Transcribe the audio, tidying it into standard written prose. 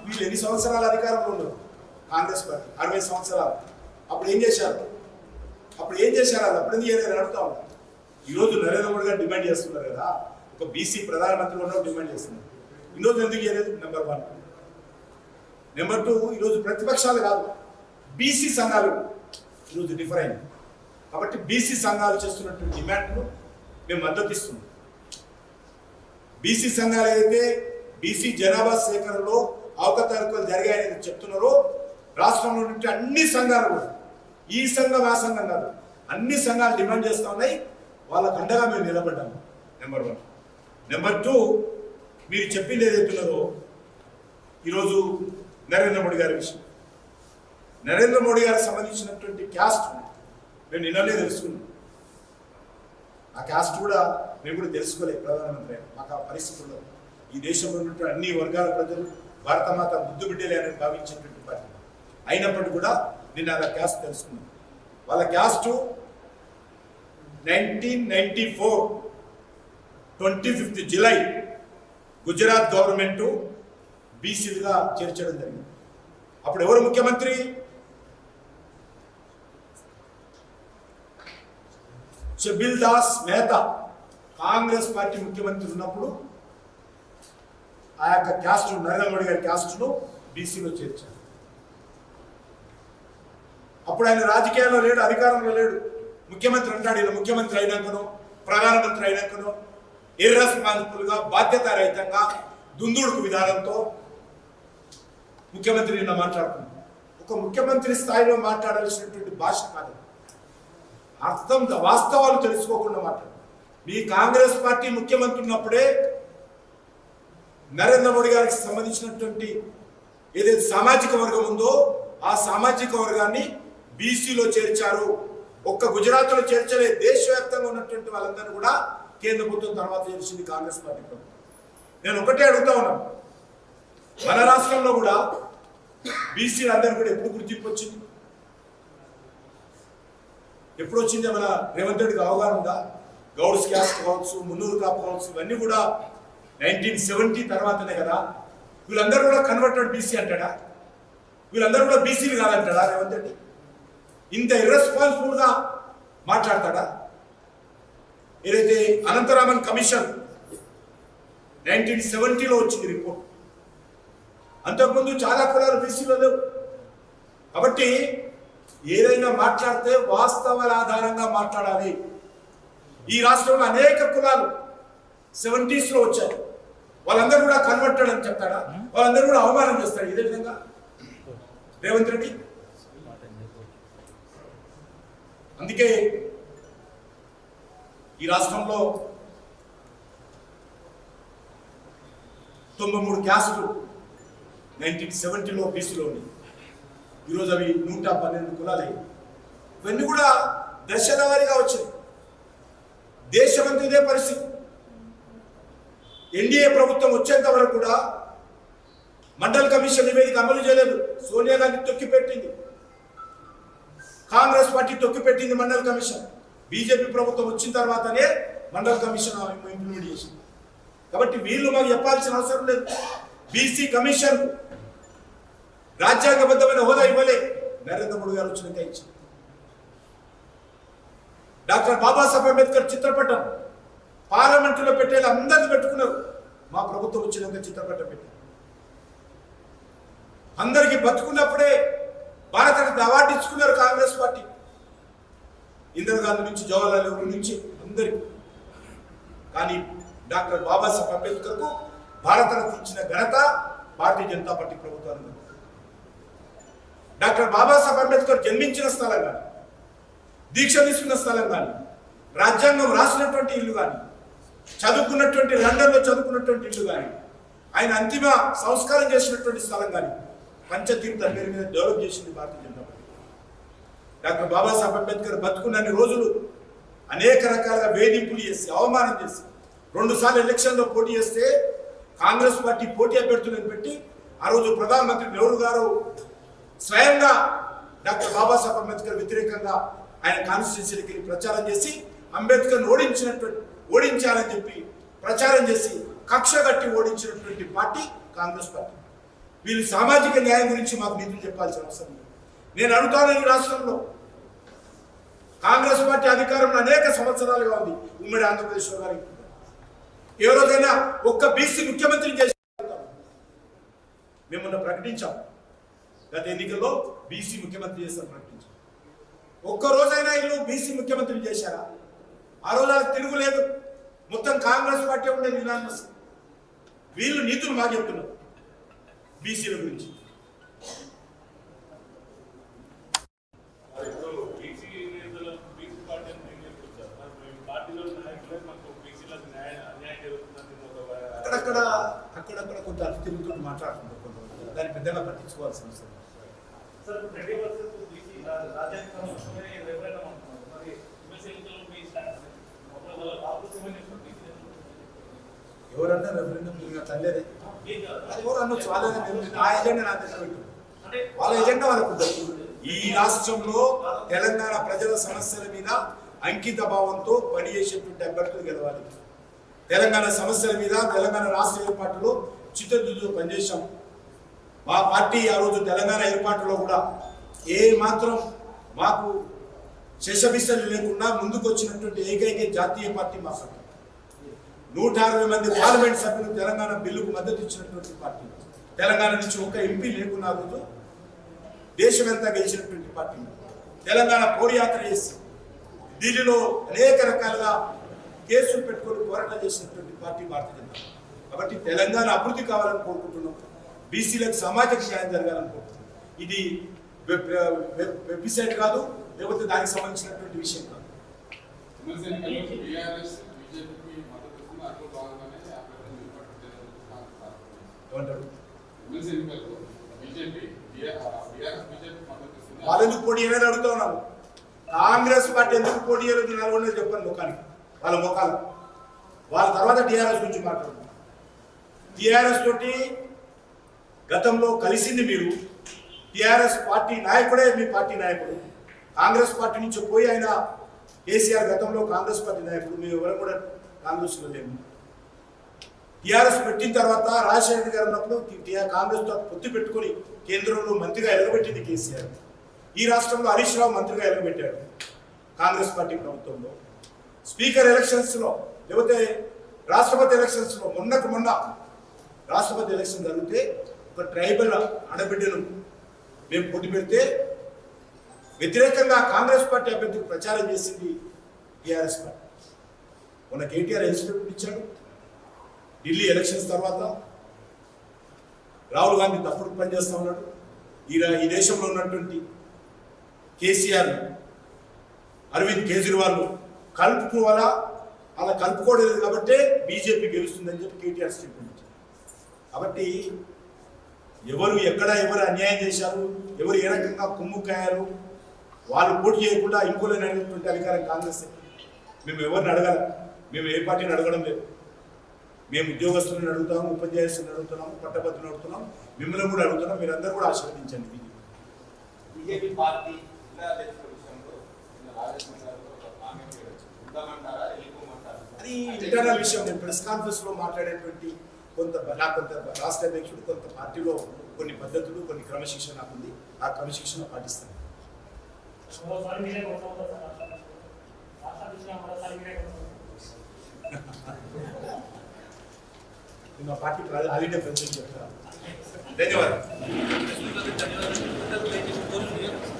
వీళ్ళు ఎన్ని సంవత్సరాల అధికారంలో ఉన్నారు? కాంగ్రెస్ పార్టీ 60 సంవత్సరాలు. అప్పుడు ఏం చేశారు? అప్పుడు ఎందుకు చేయలేదని అడుగుతా ఉన్నారు. ఈరోజు నరేంద్ర మోడీ గారు డిమాండ్ చేస్తున్నారు కదా, ఒక బీసీ ప్రధానమంత్రి ఉన్నప్పుడు డిమాండ్ చేస్తున్నారు. ఈరోజు ఎందుకు చేయలేదు? నెంబర్ 1. నెంబర్ 2, ఈరోజు ప్రతిపక్షాలు కాదు, బీసీ సంఘాలు ఈరోజు డిఫర్ అయింది. కాబట్టి బీసీ సంఘాలు చేస్తున్నటువంటి డిమాండ్ను మేము మద్దతు ఇస్తున్నాం. బీసీ సంఘాలు ఏదైతే బీసీ జనాభా సేకరణలో అవకతవకలు జరిగాయని చెప్తున్నారో, రాష్ట్రంలో నుండి అన్ని సంఘాలు కూడా, ఈ సంఘం ఆ సంఘం కాదు, అన్ని సంఘాలు డిమాండ్ చేస్తూ ఉన్నాయి. వాళ్ళకు అండగా మేము నిలబడ్డాము. నెంబర్ 1. నెంబర్ 2, మీరు చెప్పింది ఏదైతున్నారో ఈరోజు నరేంద్ర మోడీ గారి విషయం, నరేంద్ర మోడీ గారికి సంబంధించినటువంటి క్యాస్ట్ మేము నిన్ననే తెలుసుకున్నాం. ఆ క్యాస్ట్ కూడా మేము కూడా తెలుసుకోలేదు. ప్రధానమంత్రి మాకు ఆ పరిస్థితుల్లో ఈ దేశంలో ఉన్నటువంటి అన్ని వర్గాల ప్రజలు భారతమాత ముద్దు బిడ్డలే అని భావించేటువంటి పార్టీ అయినప్పటికీ కూడా నిన్న ఆ క్యాస్ట్ తెలుసుకున్నాం. వాళ్ళ caste 1994 25th July Gujarat government బీసీలుగా చేర్చడం జరిగింది. అప్పుడు ఎవరు ముఖ్యమంత్రి? షబీల్ దాస్ మెహతా కాంగ్రెస్ పార్టీ ముఖ్యమంత్రి ఉన్నప్పుడు ఆ యొక్క క్యాస్ట్ నరేంద్ర మోడీ గారి క్యాస్ట్ను బీసీలో చేర్చారు. అప్పుడు ఆయన రాజకీయాల్లో లేడు, అధికారంలో లేడు. ముఖ్యమంత్రి అంటాడు, ఇలా ముఖ్యమంత్రి అయినాకనో ప్రధానమంత్రి అయినాకనో ఇర్రెస్పాన్సిబుల్గా బాధ్యతారహితంగా దుందుడుకు విధానంతో ముఖ్యమంత్రి నిన్న మాట్లాడుతున్నాడు. ఒక ముఖ్యమంత్రి స్థాయిలో మాట్లాడాల్సినటువంటి భాష కాదు, అర్థం వాస్తవాలు తెలుసుకోకుండా మాట్లాడు. మీ కాంగ్రెస్ పార్టీ ముఖ్యమంత్రి ఉన్నప్పుడే నరేంద్ర మోడీ గారికి సంబంధించినటువంటి ఏదైతే సామాజిక వర్గం ఉందో ఆ సామాజిక వర్గాన్ని బీసీలో చేర్చారు. ఒక్క గుజరాత్లో చేర్చలే, దేశవ్యాప్తంగా ఉన్నటువంటి వాళ్ళందరూ కూడా కేంద్ర ప్రభుత్వం తర్వాత చేర్చింది కాంగ్రెస్ పార్టీ ప్రభుత్వం. నేను ఒకటే అడుగుతా ఉన్నాను, మన రాష్ట్రంలో కూడా బీసీలు అందరూ కూడా ఎప్పుడు గుర్తింపు వచ్చింది? ఎప్పుడు వచ్చింది? మన రేవంత్ రెడ్డికి అవగాహన ఉందా? గౌడ్స్ క్యాస్ట్ కావచ్చు, మున్నూరు కాపు కావచ్చు, ఇవన్నీ కూడా 1970 తర్వాతనే కదా. వీళ్ళందరూ కూడా కన్వర్టెడ్ బీసీ అంటాడా? వీళ్ళందరూ కూడా బీసీలు కాదంటాడా రేవంత్ రెడ్డి? ఇంత ఇర్రెస్పాన్సిబుల్గా మాట్లాడతాడా? ఏదైతే అనంతరామన్ కమిషన్ 1970లో వచ్చింది రిపోర్ట్, అంతకుముందు చాలా కులాలు బీసీలో లేవు. కాబట్టి ఏదైనా మాట్లాడితే వాస్తవాల ఆధారంగా మాట్లాడాలి. ఈ రాష్ట్రంలో అనేక కులాలు 70s లో వచ్చారు, వాళ్ళందరూ కూడా కన్వర్టెడ్ అని చెప్తాడా? వాళ్ళందరూ కూడా అవమానం చేస్తాడు ఇదే విధంగా రేవంత్ రెడ్డి. అందుకే ఈ రాష్ట్రంలో 93 క్యాస్టులు 1970లో బీసీలో ఉన్నాయి. ఈరోజు అవి 112 కులాలు. ఇవన్నీ కూడా దశల వారీగా వచ్చాయి. దేశమంతా ఇదే పరిస్థితి. ఎన్డీఏ ప్రభుత్వం వచ్చేంత వరకు కూడా మండల్ కమిషన్ నివేదిక అమలు చేయలేదు. సోనియా గాంధీ తొక్కిపెట్టింది, కాంగ్రెస్ పార్టీ తొక్కిపెట్టింది మండల్ కమిషన్. బీజేపీ ప్రభుత్వం వచ్చిన తర్వాతనే మండల్ కమిషన్ ఇంప్లిమెంట్ చేసింది. కాబట్టి వీళ్ళు మాకు చెప్పాల్సిన అవసరం లేదు. బీసీ కమిషన్ రాజ్యాంగబద్ధమైన హోదా ఇవ్వలే, నరేంద్ర మోడీ గారు వచ్చినాక ఇచ్చింది. డాక్టర్ బాబాసాహెబ్ అంబేద్కర్ చిత్రపటం పార్లమెంటులో పెట్టేలా అందరిని పెట్టుకున్నారు. మా ప్రభుత్వం వచ్చినాక చిత్రపటం పెట్టారు. అందరికీ బతుకున్నప్పుడే భారతరత్న అవార్డు ఇచ్చుకున్నారు కాంగ్రెస్ పార్టీ. ఇందిరాగాంధీ నుంచి జవహర్లాల్ నెహ్రూ నుంచి అందరికీ. కానీ డాక్టర్ బాబాసాహెబ్ అంబేద్కర్కు భారతరత్న ఇచ్చిన ఘనత భారతీయ జనతా పార్టీ ప్రభుత్వానికి. డాక్టర్ బాబాసాహెబ్ అంబేద్కర్ జన్మించిన స్థలం కానీ, దీక్ష తీసుకున్న స్థలం కానీ, రాజ్యాంగం రాసినటువంటి ఇల్లు కానీ, చదువుకున్నటువంటి లండన్లో చదువుకున్నటువంటి ఇల్లు కానీ, ఆయన అంతిమ సంస్కారం చేసినటువంటి స్థలం కానీ పంచతీర్థ పేరు మీద డెవలప్ చేసింది భారతీయ జనతా పార్టీ. డాక్టర్ బాబాసాహెబ్ అంబేద్కర్ బతుకున్నన్ని రోజులు అనేక రకాలుగా వేధింపులు చేసి, అవమానం చేసి, 2 సార్లు ఎలక్షన్లో పోటీ చేస్తే కాంగ్రెస్ పార్టీ పోటీ అభ్యర్థులను పెట్టి ఆ రోజు ప్రధానమంత్రి నెహ్రూ గారు స్వయంగా డాక్టర్ బాబాసాహెబ్ అంబేద్కర్ వ్యతిరేకంగా ఆయన కాన్స్టిట్యూన్సీకి వెళ్ళి ప్రచారం చేసి అంబేద్కర్ని ఓడించాలని చెప్పి ప్రచారం చేసి కక్ష కట్టి ఓడించినటువంటి పార్టీ కాంగ్రెస్ పార్టీ. వీళ్ళు సామాజిక న్యాయం గురించి మాకు నిధులు చెప్పాల్సిన అవసరం లేదు. నేను అడుగుతాను, ఈ రాష్ట్రంలో కాంగ్రెస్ పార్టీ అధికారంలో అనేక సంవత్సరాలుగా ఉంది, ఉమ్మడి ఆంధ్రప్రదేశ్లో గారి ఏ రోజైనా ఒక్క బీసీ ముఖ్యమంత్రిని చేసి మేము ప్రకటించాం. గత ఎన్నికల్లో బీసీ ముఖ్యమంత్రి చేస్తాం ప్రకటించాం. ఒక్క రోజైనా ఇల్లు బీసీ ముఖ్యమంత్రిని చేశారా? ఆ రోజు అది తిరుగులేదు. మొత్తం కాంగ్రెస్ పార్టీ ఉండేది యునానిమస్. వీళ్ళు నీతులు మాకు చెప్తున్నారు బీసీల గురించి. అక్కడక్కడ కొంత తిరుగుతూ మాట్లాడుతుంటారు కొంతమంది, దాన్ని పెద్దగా పట్టించుకోవాల్సిన అవసరం. ఎవరన్నా రెఫరెండం తల్లేదే అది ఎవరు అనొచ్చు. ఆ ఎజెండా నా దగ్గర పెట్టు, వాళ్ళ ఎజెండా వాళ్ళకు. ఈ రాష్ట్రంలో తెలంగాణ ప్రజల సమస్యల మీద అంకిత భావంతో పనిచేసేటువంటి అభ్యర్థులు గెలవాలి. తెలంగాణ సమస్యల మీద తెలంగాణ రాష్ట్ర ఏర్పాటులో చిత్తశుద్ధితో పనిచేశాం. మా పార్టీ ఆ రోజు తెలంగాణ ఏర్పాటులో కూడా ఏ మాత్రం మాకు శశబిస్తలు లేకుండా ముందుకు వచ్చినటువంటి ఏకైక జాతీయ పార్టీ మా పార్టీ. 160 మంది పార్లమెంట్ సభ్యులు తెలంగాణ బిల్లుకు మద్దతు ఇచ్చినటువంటి పార్టీ. తెలంగాణ నుంచి ఒక ఎంపీ లేకున్నా రోజు దేశమంతా గెలిచినటువంటి పార్టీ. తెలంగాణ పోరాయాత్ర చేసి ఢిల్లీలో అనేక రకాలుగా కేసులు పెట్టుకొని పోరాటం చేసినటువంటి పార్టీ భారతీయ జనతా. కాబట్టి తెలంగాణ అభివృద్ధి కావాలని కోరుకుంటున్నాం. బీసీలకు సామాజిక న్యాయం జరగాలని కోరుకుంటున్నాం. ఇది వెబ్సైట్ కాదు, లేకపోతే దానికి సంబంధించినటువంటి విషయం కాదు. వాళ్ళు ఎందుకు పోటీ అనేది అడుగుతా ఉన్నాను. కాంగ్రెస్ పార్టీ ఎందుకు పోటీ అనేది నల్గొండ చెప్పండి లోకానికి, వాళ్ళ మొఖాలు. వాళ్ళ తర్వాత టీఆర్ఎస్ గురించి మాట్లాడుతున్నారు. టీఆర్ఎస్ తోటి గతంలో కలిసింది మీరు. టీఆర్ఎస్ పార్టీ నాయకుడే మీ పార్టీ నాయకుడు. కాంగ్రెస్ పార్టీ నుంచి పోయి ఆయన కేసీఆర్ గతంలో కాంగ్రెస్ పార్టీ నాయకుడు. మేము ఎవరు కూడా కాంగ్రెస్లో లేము. టీఆర్ఎస్ పెట్టిన తర్వాత రాజశేఖర గారు ఉన్నప్పుడు కాంగ్రెస్తో పొత్తు పెట్టుకుని కేంద్రంలో మంత్రిగా ఎలగబెట్టింది కేసీఆర్. ఈ రాష్ట్రంలో హరీష్ రావు మంత్రిగా ఎలగబెట్టాడు కాంగ్రెస్ పార్టీ ప్రభుత్వంలో. స్పీకర్ ఎలక్షన్స్లో లేకపోతే రాష్ట్రపతి ఎలక్షన్స్లో మొన్న రాష్ట్రపతి ఎలక్షన్ జరిగితే ఒక ట్రైబల్ ఆడబిడ్డను మేము పోటీ పెడితే వ్యతిరేకంగా కాంగ్రెస్ పార్టీ అభ్యర్థికి ప్రచారం చేసింది టీఆర్ఎస్ పార్టీ. మొన్న కేటీఆర్ ఇన్స్టిట్యూట్ ఇచ్చాడు. ఢిల్లీ ఎలక్షన్స్ తర్వాత రాహుల్ గాంధీ తప్పుడు పనిచేస్తూ ఉన్నాడు. ఈ దేశంలో ఉన్నటువంటి కేసీఆర్, అరవింద్ కేజ్రీవాల్ కలుపుకోవాలా, అలా కలుపుకోవడం కాబట్టి బీజేపీ గెలుస్తుందని చెప్పి కేటీఆర్ స్టేట్మెంట్ ఇచ్చారు. కాబట్టి ఎవరు అన్యాయం చేశారు, ఎవరు ఏ రకంగా కుమ్ముకాయారు, వాళ్ళు పోటీ చేయకుండా ఇంకోలేని అనేటువంటి అధికారం కాంగ్రెస్. మేము ఎవరిని అడగాలి, మేము ఏ పార్టీని అడగడం లేదు. మేము ఉద్యోగస్తులను అడుగుతాము, ఉపాధ్యాయులను అడుగుతున్నాము, పట్టభద్రులను అడుగుతున్నాం, మిమ్మల్ని కూడా అడుగుతున్నాం. మీరందరూ కూడా ఆశీర్వదించండి. బీజేపీ పార్టీ అది ఇంటర్నల్ విషయం. నేను ప్రెస్ కాన్ఫరెన్స్ లో మాట్లాడేటువంటి కొంత రాష్ట్ర అధ్యక్షుడు, కొంత పార్టీలో కొన్ని పద్ధతులు, కొన్ని క్రమశిక్షణ ఉంది. ఆ క్రమశిక్షణ పాటిస్తాను. నేను ఆ పార్టీ హాలిడే ఫ్రెండ్స్ చెప్తాను. ధన్యవాదాలు.